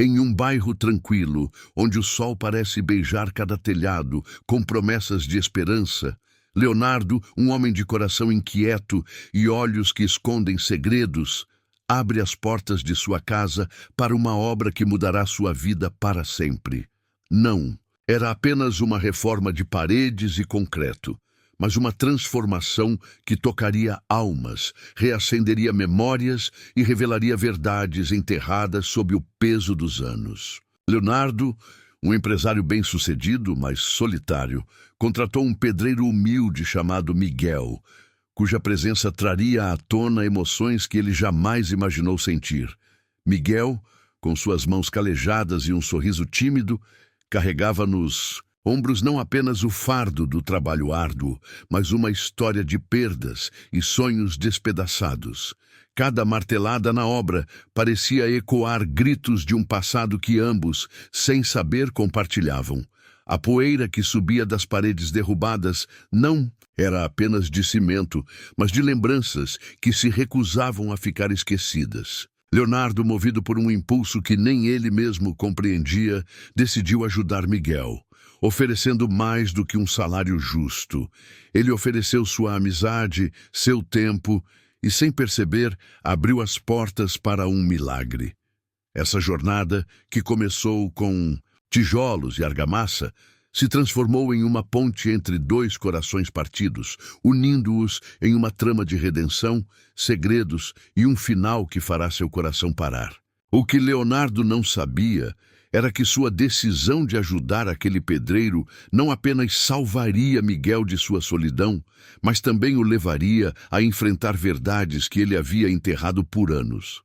Em um bairro tranquilo, onde o sol parece beijar cada telhado, com promessas de esperança, Leonardo, um homem de coração inquieto e olhos que escondem segredos, abre as portas de sua casa para uma obra que mudará sua vida para sempre. Não, era apenas uma reforma de paredes e concreto, mas uma transformação que tocaria almas, reacenderia memórias e revelaria verdades enterradas sob o peso dos anos. Leonardo, um empresário bem-sucedido, mas solitário, contratou um pedreiro humilde chamado Miguel, cuja presença traria à tona emoções que ele jamais imaginou sentir. Miguel, com suas mãos calejadas e um sorriso tímido, carregava nos ombros não apenas o fardo do trabalho árduo, mas uma história de perdas e sonhos despedaçados. Cada martelada na obra parecia ecoar gritos de um passado que ambos, sem saber, compartilhavam. A poeira que subia das paredes derrubadas não era apenas de cimento, mas de lembranças que se recusavam a ficar esquecidas. Leonardo, movido por um impulso que nem ele mesmo compreendia, decidiu ajudar Miguel, oferecendo mais do que um salário justo. Ele ofereceu sua amizade, seu tempo e, sem perceber, abriu as portas para um milagre. Essa jornada, que começou com tijolos e argamassa, se transformou em uma ponte entre dois corações partidos, unindo-os em uma trama de redenção, segredos e um final que fará seu coração parar. O que Leonardo não sabia era que sua decisão de ajudar aquele pedreiro não apenas salvaria Miguel de sua solidão, mas também o levaria a enfrentar verdades que ele havia enterrado por anos.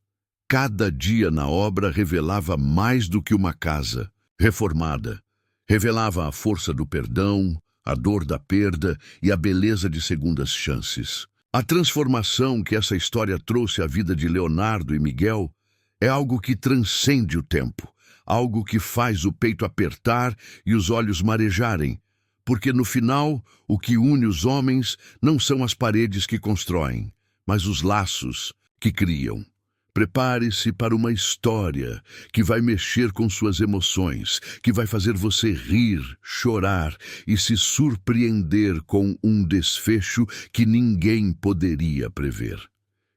Cada dia na obra revelava mais do que uma casa reformada. Revelava a força do perdão, a dor da perda e a beleza de segundas chances. A transformação que essa história trouxe à vida de Leonardo e Miguel é algo que transcende o tempo, algo que faz o peito apertar e os olhos marejarem, porque no final o que une os homens não são as paredes que constroem, mas os laços que criam. Prepare-se para uma história que vai mexer com suas emoções, que vai fazer você rir, chorar e se surpreender com um desfecho que ninguém poderia prever.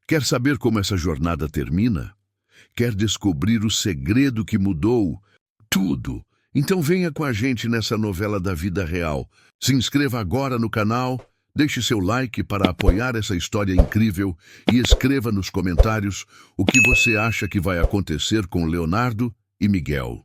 Quer saber como essa jornada termina? Quer descobrir o segredo que mudou tudo? Então venha com a gente nessa novela da vida real. Se inscreva agora no canal. Deixe seu like para apoiar essa história incrível e escreva nos comentários o que você acha que vai acontecer com Leonardo e Miguel.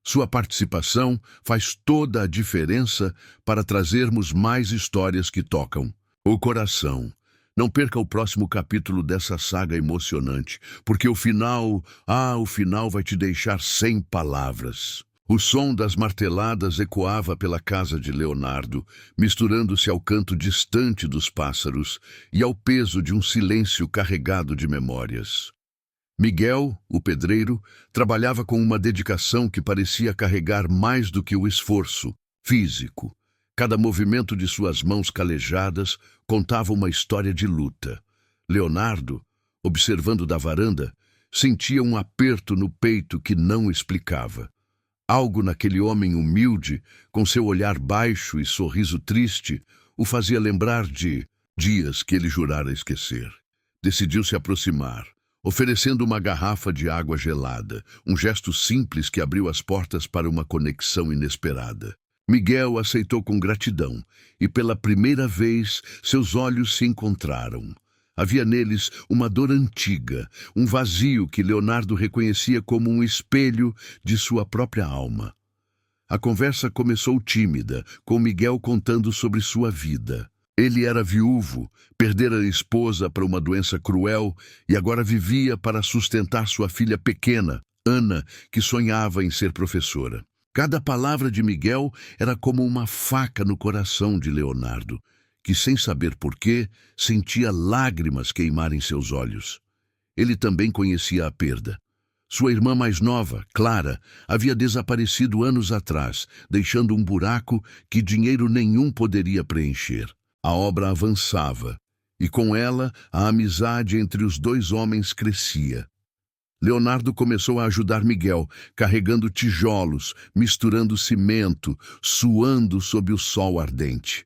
Sua participação faz toda a diferença para trazermos mais histórias que tocam o coração. Não perca o próximo capítulo dessa saga emocionante, porque o final vai te deixar sem palavras. O som das marteladas ecoava pela casa de Leonardo, misturando-se ao canto distante dos pássaros e ao peso de um silêncio carregado de memórias. Miguel, o pedreiro, trabalhava com uma dedicação que parecia carregar mais do que o esforço físico. Cada movimento de suas mãos calejadas contava uma história de luta. Leonardo, observando da varanda, sentia um aperto no peito que não explicava. Algo naquele homem humilde, com seu olhar baixo e sorriso triste, o fazia lembrar de dias que ele jurara esquecer. Decidiu se aproximar, oferecendo uma garrafa de água gelada, um gesto simples que abriu as portas para uma conexão inesperada. Miguel aceitou com gratidão, e pela primeira vez seus olhos se encontraram. Havia neles uma dor antiga, um vazio que Leonardo reconhecia como um espelho de sua própria alma. A conversa começou tímida, com Miguel contando sobre sua vida. Ele era viúvo, perdera a esposa para uma doença cruel e agora vivia para sustentar sua filha pequena, Ana, que sonhava em ser professora. Cada palavra de Miguel era como uma faca no coração de Leonardo, que, sem saber porquê, sentia lágrimas queimar em seus olhos. Ele também conhecia a perda. Sua irmã mais nova, Clara, havia desaparecido anos atrás, deixando um buraco que dinheiro nenhum poderia preencher. A obra avançava, e com ela a amizade entre os dois homens crescia. Leonardo começou a ajudar Miguel, carregando tijolos, misturando cimento, suando sob o sol ardente.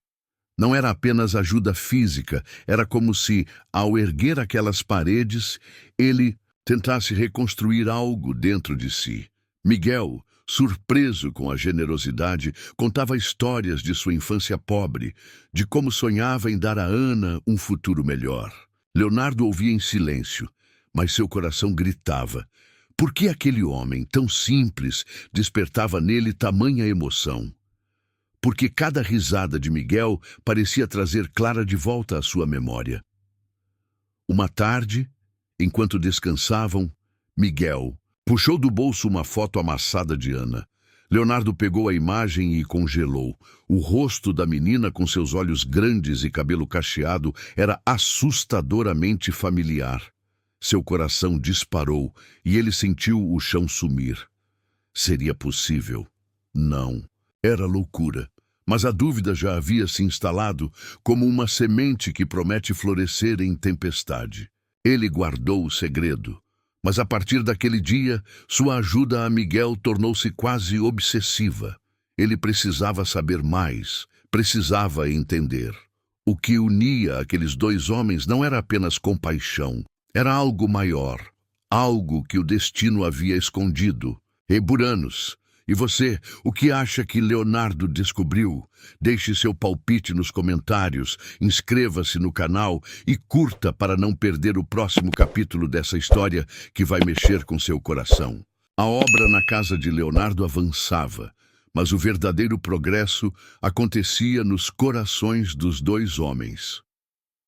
Não era apenas ajuda física, era como se, ao erguer aquelas paredes, ele tentasse reconstruir algo dentro de si. Miguel, surpreso com a generosidade, contava histórias de sua infância pobre, de como sonhava em dar a Ana um futuro melhor. Leonardo ouvia em silêncio, mas seu coração gritava. Por que aquele homem, tão simples, despertava nele tamanha emoção? Porque cada risada de Miguel parecia trazer Clara de volta à sua memória. Uma tarde, enquanto descansavam, Miguel puxou do bolso uma foto amassada de Ana. Leonardo pegou a imagem e congelou. O rosto da menina, com seus olhos grandes e cabelo cacheado, era assustadoramente familiar. Seu coração disparou e ele sentiu o chão sumir. Seria possível? Não. Era loucura. Mas a dúvida já havia se instalado como uma semente que promete florescer em tempestade. Ele guardou o segredo. Mas a partir daquele dia, sua ajuda a Miguel tornou-se quase obsessiva. Ele precisava saber mais, precisava entender. O que unia aqueles dois homens não era apenas compaixão, era algo maior, algo que o destino havia escondido. Eburanos, e você, o que acha que Leonardo descobriu? Deixe seu palpite nos comentários, inscreva-se no canal e curta para não perder o próximo capítulo dessa história que vai mexer com seu coração. A obra na casa de Leonardo avançava, mas o verdadeiro progresso acontecia nos corações dos dois homens.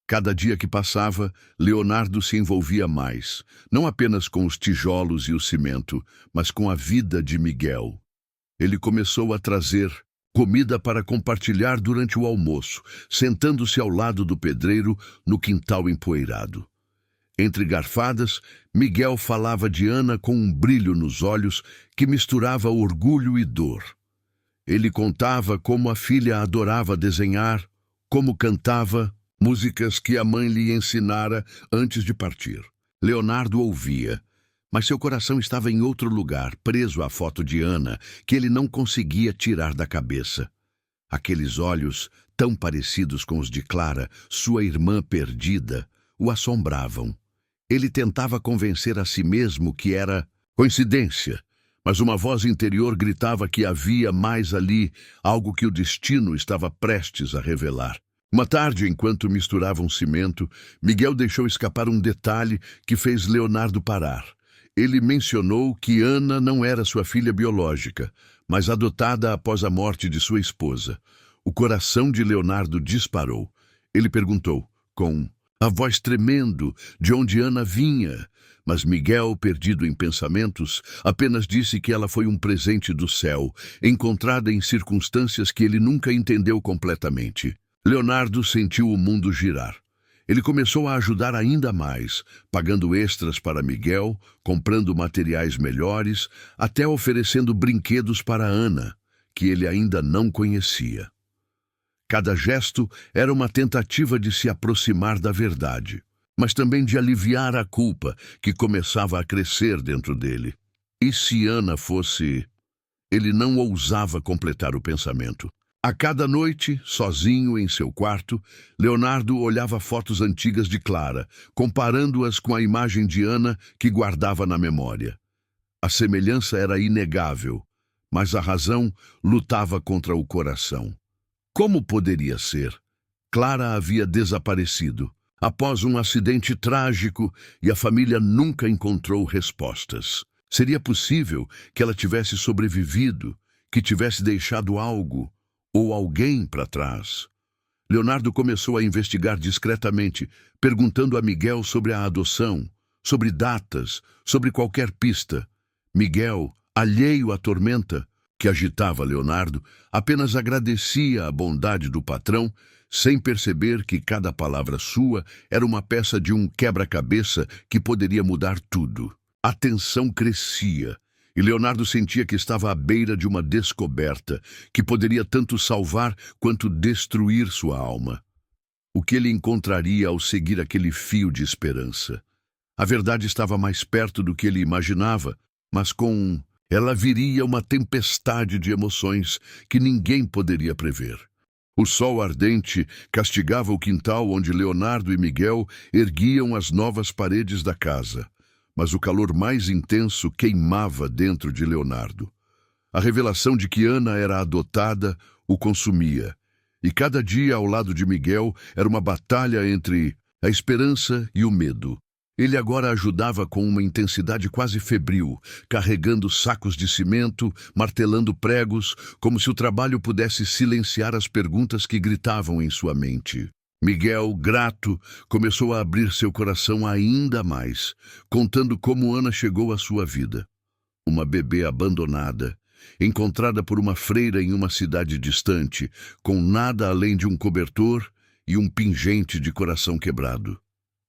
Cada dia que passava, Leonardo se envolvia mais, não apenas com os tijolos e o cimento, mas com a vida de Miguel. Ele começou a trazer comida para compartilhar durante o almoço, sentando-se ao lado do pedreiro no quintal empoeirado. Entre garfadas, Miguel falava de Ana com um brilho nos olhos que misturava orgulho e dor. Ele contava como a filha adorava desenhar, como cantava músicas que a mãe lhe ensinara antes de partir. Leonardo ouvia, mas seu coração estava em outro lugar, preso à foto de Ana, que ele não conseguia tirar da cabeça. Aqueles olhos, tão parecidos com os de Clara, sua irmã perdida, o assombravam. Ele tentava convencer a si mesmo que era coincidência, mas uma voz interior gritava que havia mais ali, algo que o destino estava prestes a revelar. Uma tarde, enquanto misturavam cimento, Miguel deixou escapar um detalhe que fez Leonardo parar. Ele mencionou que Ana não era sua filha biológica, mas adotada após a morte de sua esposa. O coração de Leonardo disparou. Ele perguntou, com a voz tremendo, de onde Ana vinha. Mas Miguel, perdido em pensamentos, apenas disse que ela foi um presente do céu, encontrada em circunstâncias que ele nunca entendeu completamente. Leonardo sentiu o mundo girar. Ele começou a ajudar ainda mais, pagando extras para Miguel, comprando materiais melhores, até oferecendo brinquedos para Ana, que ele ainda não conhecia. Cada gesto era uma tentativa de se aproximar da verdade, mas também de aliviar a culpa que começava a crescer dentro dele. E se Ana fosse... Ele não ousava completar o pensamento. A cada noite, sozinho em seu quarto, Leonardo olhava fotos antigas de Clara, comparando-as com a imagem de Ana que guardava na memória. A semelhança era inegável, mas a razão lutava contra o coração. Como poderia ser? Clara havia desaparecido após um acidente trágico e a família nunca encontrou respostas. Seria possível que ela tivesse sobrevivido, que tivesse deixado algo ou alguém para trás? Leonardo começou a investigar discretamente, perguntando a Miguel sobre a adoção, sobre datas, sobre qualquer pista. Miguel, alheio à tormenta que agitava Leonardo, apenas agradecia a bondade do patrão, sem perceber que cada palavra sua era uma peça de um quebra-cabeça que poderia mudar tudo. A tensão crescia, e Leonardo sentia que estava à beira de uma descoberta que poderia tanto salvar quanto destruir sua alma. O que ele encontraria ao seguir aquele fio de esperança? A verdade estava mais perto do que ele imaginava, mas com ela viria uma tempestade de emoções que ninguém poderia prever. O sol ardente castigava o quintal onde Leonardo e Miguel erguiam as novas paredes da casa, mas o calor mais intenso queimava dentro de Leonardo. A revelação de que Ana era adotada o consumia, e cada dia ao lado de Miguel era uma batalha entre a esperança e o medo. Ele agora ajudava com uma intensidade quase febril, carregando sacos de cimento, martelando pregos, como se o trabalho pudesse silenciar as perguntas que gritavam em sua mente. Miguel, grato, começou a abrir seu coração ainda mais, contando como Ana chegou à sua vida. Uma bebê abandonada, encontrada por uma freira em uma cidade distante, com nada além de um cobertor e um pingente de coração quebrado.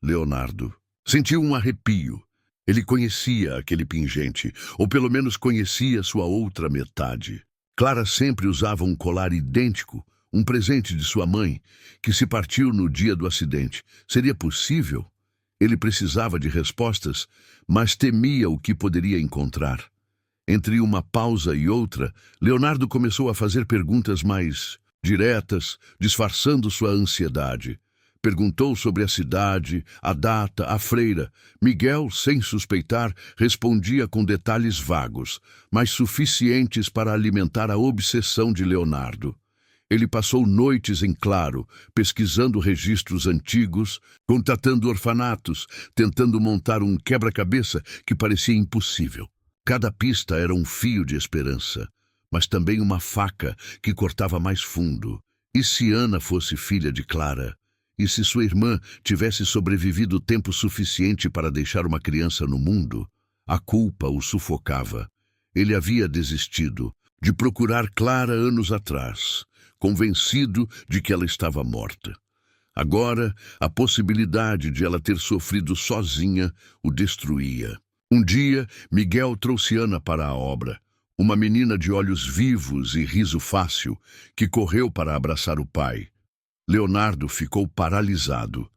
Leonardo sentiu um arrepio. Ele conhecia aquele pingente, ou pelo menos conhecia sua outra metade. Clara sempre usava um colar idêntico, um presente de sua mãe, que se partiu no dia do acidente. Seria possível? Ele precisava de respostas, mas temia o que poderia encontrar. Entre uma pausa e outra, Leonardo começou a fazer perguntas mais diretas, disfarçando sua ansiedade. Perguntou sobre a cidade, a data, a freira. Miguel, sem suspeitar, respondia com detalhes vagos, mas suficientes para alimentar a obsessão de Leonardo. Ele passou noites em claro, pesquisando registros antigos, contatando orfanatos, tentando montar um quebra-cabeça que parecia impossível. Cada pista era um fio de esperança, mas também uma faca que cortava mais fundo. E se Ana fosse filha de Clara? E se sua irmã tivesse sobrevivido tempo suficiente para deixar uma criança no mundo? A culpa o sufocava. Ele havia desistido de procurar Clara anos atrás, convencido de que ela estava morta. Agora, a possibilidade de ela ter sofrido sozinha o destruía. Um dia, Miguel trouxe Ana para a obra, uma menina de olhos vivos e riso fácil, que correu para abraçar o pai. Leonardo ficou paralisado.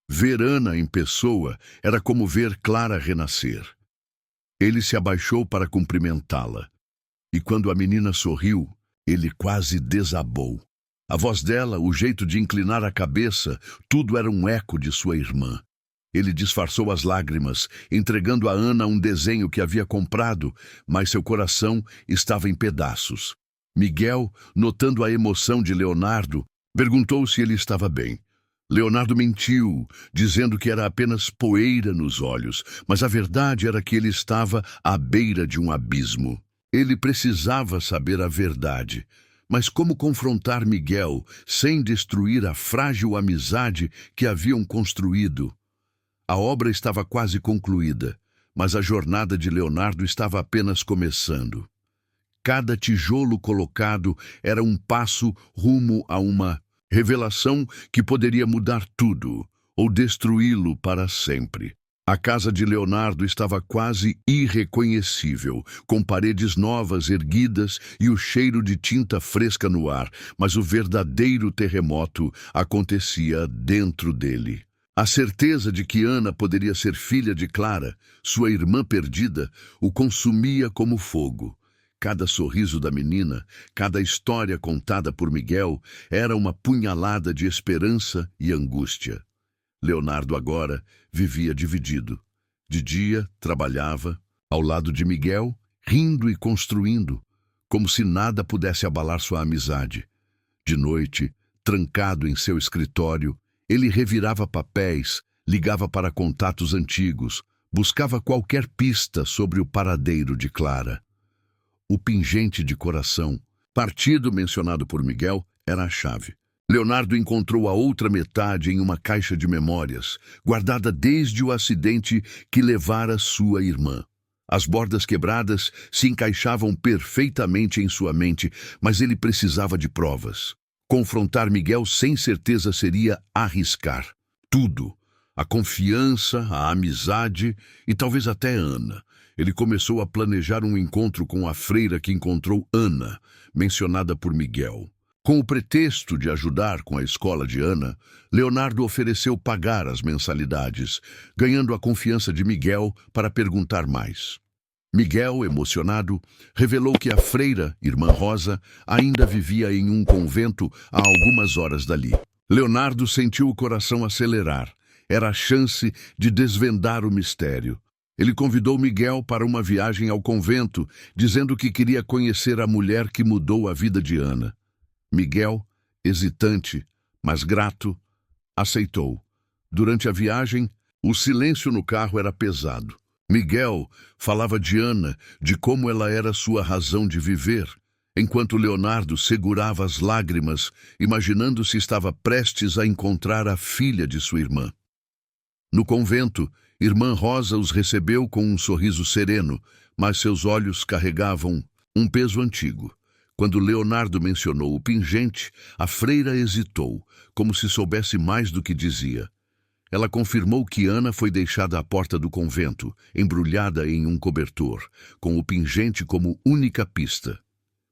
Ver Ana em pessoa era como ver Clara renascer. Ele se abaixou para cumprimentá-la. E quando a menina sorriu, ele quase desabou. A voz dela, o jeito de inclinar a cabeça, tudo era um eco de sua irmã. Ele disfarçou as lágrimas, entregando a Ana um desenho que havia comprado, mas seu coração estava em pedaços. Miguel, notando a emoção de Leonardo, perguntou se ele estava bem. Leonardo mentiu, dizendo que era apenas poeira nos olhos, mas a verdade era que ele estava à beira de um abismo. Ele precisava saber a verdade, mas como confrontar Miguel sem destruir a frágil amizade que haviam construído? A obra estava quase concluída, mas a jornada de Leonardo estava apenas começando. Cada tijolo colocado era um passo rumo a uma revelação que poderia mudar tudo, ou destruí-lo para sempre. A casa de Leonardo estava quase irreconhecível, com paredes novas erguidas e o cheiro de tinta fresca no ar, mas o verdadeiro terremoto acontecia dentro dele. A certeza de que Ana poderia ser filha de Clara, sua irmã perdida, o consumia como fogo. Cada sorriso da menina, cada história contada por Miguel, era uma punhalada de esperança e angústia. Leonardo agora vivia dividido. De dia, trabalhava, ao lado de Miguel, rindo e construindo, como se nada pudesse abalar sua amizade. De noite, trancado em seu escritório, ele revirava papéis, ligava para contatos antigos, buscava qualquer pista sobre o paradeiro de Clara. O pingente de coração, partido mencionado por Miguel, era a chave. Leonardo encontrou a outra metade em uma caixa de memórias, guardada desde o acidente que levara sua irmã. As bordas quebradas se encaixavam perfeitamente em sua mente, mas ele precisava de provas. Confrontar Miguel sem certeza seria arriscar tudo. A confiança, a amizade e talvez até Ana. Ele começou a planejar um encontro com a freira que encontrou Ana, mencionada por Miguel. Com o pretexto de ajudar com a escola de Ana, Leonardo ofereceu pagar as mensalidades, ganhando a confiança de Miguel para perguntar mais. Miguel, emocionado, revelou que a freira, irmã Rosa, ainda vivia em um convento a algumas horas dali. Leonardo sentiu o coração acelerar. Era a chance de desvendar o mistério. Ele convidou Miguel para uma viagem ao convento, dizendo que queria conhecer a mulher que mudou a vida de Ana. Miguel, hesitante, mas grato, aceitou. Durante a viagem, o silêncio no carro era pesado. Miguel falava de Ana, de como ela era sua razão de viver, enquanto Leonardo segurava as lágrimas, imaginando se estava prestes a encontrar a filha de sua irmã. No convento, irmã Rosa os recebeu com um sorriso sereno, mas seus olhos carregavam um peso antigo. Quando Leonardo mencionou o pingente, a freira hesitou, como se soubesse mais do que dizia. Ela confirmou que Ana foi deixada à porta do convento, embrulhada em um cobertor, com o pingente como única pista.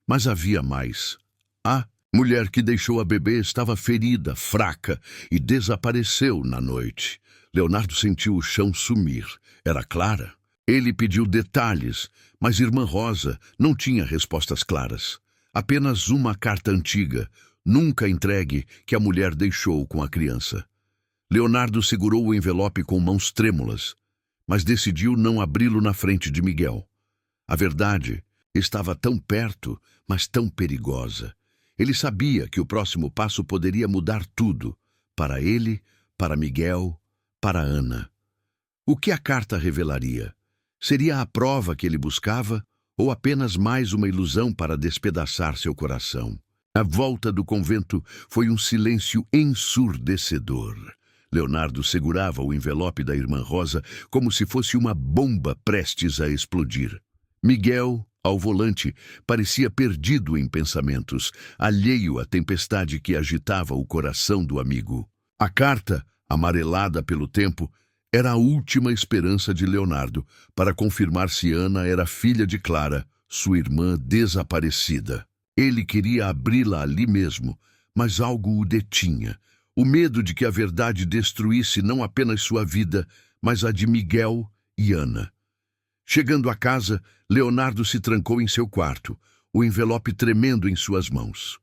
Mas havia mais. A mulher que deixou a bebê estava ferida, fraca, e desapareceu na noite. Leonardo sentiu o chão sumir. Era Clara. Ele pediu detalhes, mas irmã Rosa não tinha respostas claras. Apenas uma carta antiga, nunca entregue, que a mulher deixou com a criança. Leonardo segurou o envelope com mãos trêmulas, mas decidiu não abri-lo na frente de Miguel. A verdade estava tão perto, mas tão perigosa. Ele sabia que o próximo passo poderia mudar tudo, para ele, para Miguel, para Ana. O que a carta revelaria? Seria a prova que ele buscava ou apenas mais uma ilusão para despedaçar seu coração? A volta do convento foi um silêncio ensurdecedor. Leonardo segurava o envelope da irmã Rosa como se fosse uma bomba prestes a explodir. Miguel, ao volante, parecia perdido em pensamentos, alheio à tempestade que agitava o coração do amigo. A carta, amarelada pelo tempo, era a última esperança de Leonardo para confirmar se Ana era filha de Clara, sua irmã desaparecida. Ele queria abri-la ali mesmo, mas algo o detinha. O medo de que a verdade destruísse não apenas sua vida, mas a de Miguel e Ana. Chegando à casa, Leonardo se trancou em seu quarto, o envelope tremendo em suas mãos.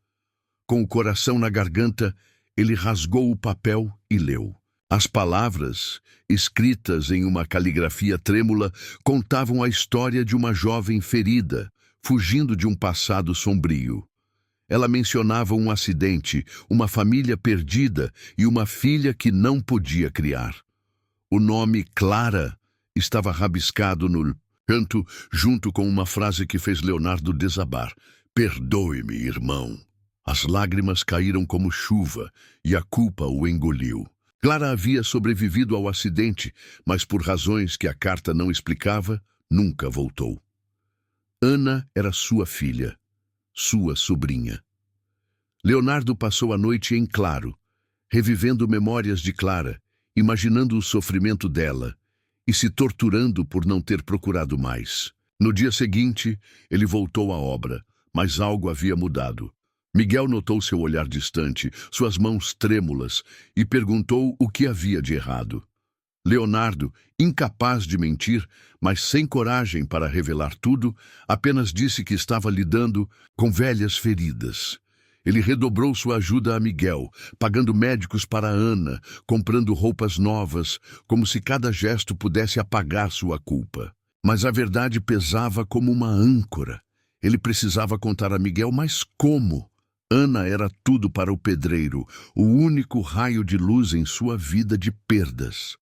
Com o coração na garganta, ele rasgou o papel e leu. As palavras, escritas em uma caligrafia trêmula, contavam a história de uma jovem ferida, fugindo de um passado sombrio. Ela mencionava um acidente, uma família perdida e uma filha que não podia criar. O nome Clara estava rabiscado no canto, junto com uma frase que fez Leonardo desabar. "Perdoe-me, irmão." As lágrimas caíram como chuva e a culpa o engoliu. Clara havia sobrevivido ao acidente, mas por razões que a carta não explicava, nunca voltou. Ana era sua filha, sua sobrinha. Leonardo passou a noite em claro, revivendo memórias de Clara, imaginando o sofrimento dela e se torturando por não ter procurado mais. No dia seguinte, ele voltou à obra, mas algo havia mudado. Miguel notou seu olhar distante, suas mãos trêmulas, e perguntou o que havia de errado. Leonardo, incapaz de mentir, mas sem coragem para revelar tudo, apenas disse que estava lidando com velhas feridas. Ele redobrou sua ajuda a Miguel, pagando médicos para Ana, comprando roupas novas, como se cada gesto pudesse apagar sua culpa. Mas a verdade pesava como uma âncora. Ele precisava contar a Miguel, mas como? Ana era tudo para o pedreiro, o único raio de luz em sua vida de perdas.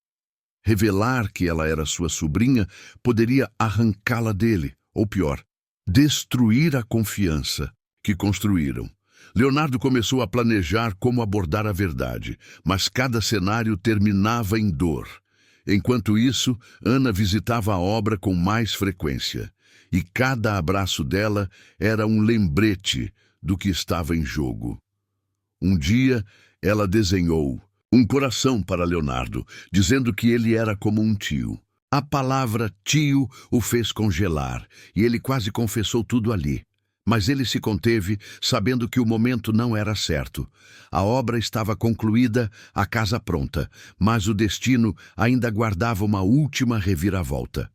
Revelar que ela era sua sobrinha poderia arrancá-la dele, ou pior, destruir a confiança que construíram. Leonardo começou a planejar como abordar a verdade, mas cada cenário terminava em dor. Enquanto isso, Ana visitava a obra com mais frequência, e cada abraço dela era um lembrete do que estava em jogo. Um dia, ela desenhou um coração para Leonardo, dizendo que ele era como um tio. A palavra tio o fez congelar, e ele quase confessou tudo ali. Mas ele se conteve, sabendo que o momento não era certo. A obra estava concluída, a casa pronta, mas o destino ainda guardava uma última reviravolta.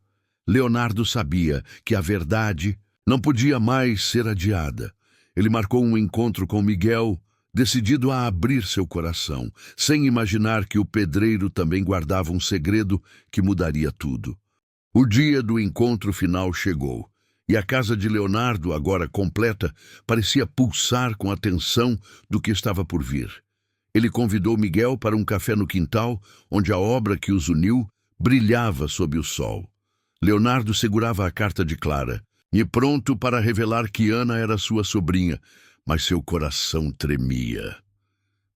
Leonardo sabia que a verdade não podia mais ser adiada. Ele marcou um encontro com Miguel, decidido a abrir seu coração, sem imaginar que o pedreiro também guardava um segredo que mudaria tudo. O dia do encontro final chegou, e a casa de Leonardo, agora completa, parecia pulsar com a tensão do que estava por vir. Ele convidou Miguel para um café no quintal, onde a obra que os uniu brilhava sob o sol. Leonardo segurava a carta de Clara, e pronto para revelar que Ana era sua sobrinha, mas seu coração tremia.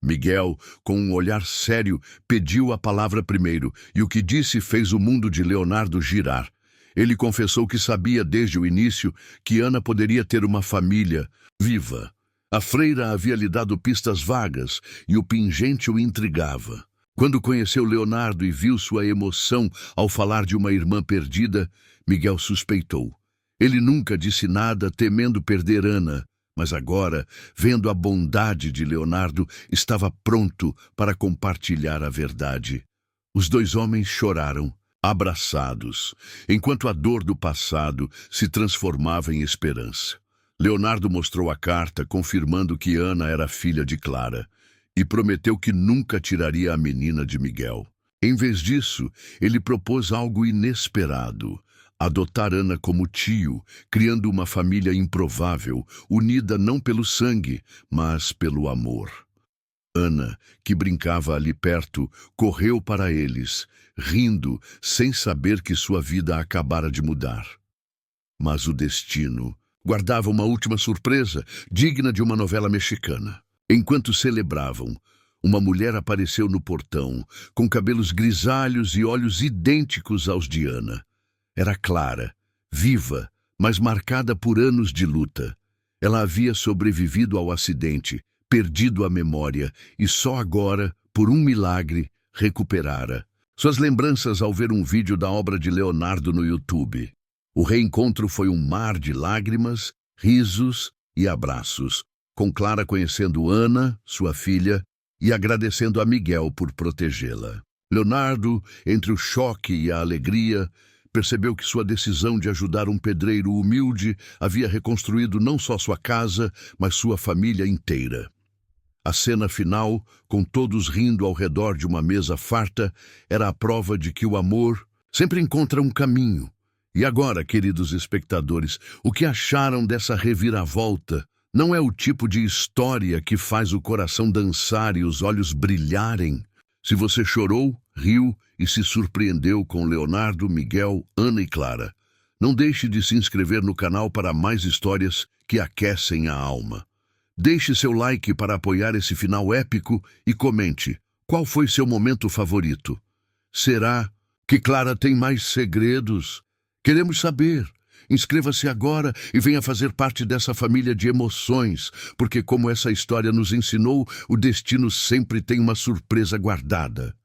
Miguel, com um olhar sério, pediu a palavra primeiro, e o que disse fez o mundo de Leonardo girar. Ele confessou que sabia desde o início que Ana poderia ter uma família viva. A freira havia lhe dado pistas vagas, e o pingente o intrigava. Quando conheceu Leonardo e viu sua emoção ao falar de uma irmã perdida, Miguel suspeitou. Ele nunca disse nada, temendo perder Ana, mas agora, vendo a bondade de Leonardo, estava pronto para compartilhar a verdade. Os dois homens choraram, abraçados, enquanto a dor do passado se transformava em esperança. Leonardo mostrou a carta, confirmando que Ana era filha de Clara, e prometeu que nunca tiraria a menina de Miguel. Em vez disso, ele propôs algo inesperado: adotar Ana como tio, criando uma família improvável, unida não pelo sangue, mas pelo amor. Ana, que brincava ali perto, correu para eles, rindo, sem saber que sua vida acabara de mudar. Mas o destino guardava uma última surpresa, digna de uma novela mexicana. Enquanto celebravam, uma mulher apareceu no portão, com cabelos grisalhos e olhos idênticos aos de Ana. Era Clara, viva, mas marcada por anos de luta. Ela havia sobrevivido ao acidente, perdido a memória e só agora, por um milagre, recuperara suas lembranças ao ver um vídeo da obra de Leonardo no YouTube. O reencontro foi um mar de lágrimas, risos e abraços, com Clara conhecendo Ana, sua filha, e agradecendo a Miguel por protegê-la. Leonardo, entre o choque e a alegria, percebeu que sua decisão de ajudar um pedreiro humilde havia reconstruído não só sua casa, mas sua família inteira. A cena final, com todos rindo ao redor de uma mesa farta, era a prova de que o amor sempre encontra um caminho. E agora, queridos espectadores, o que acharam dessa reviravolta? Não é o tipo de história que faz o coração dançar e os olhos brilharem? Se você chorou, riu e se surpreendeu com Leonardo, Miguel, Ana e Clara, não deixe de se inscrever no canal para mais histórias que aquecem a alma. Deixe seu like para apoiar esse final épico e comente qual foi seu momento favorito. Será que Clara tem mais segredos? Queremos saber. Inscreva-se agora e venha fazer parte dessa família de emoções, porque como essa história nos ensinou, o destino sempre tem uma surpresa guardada.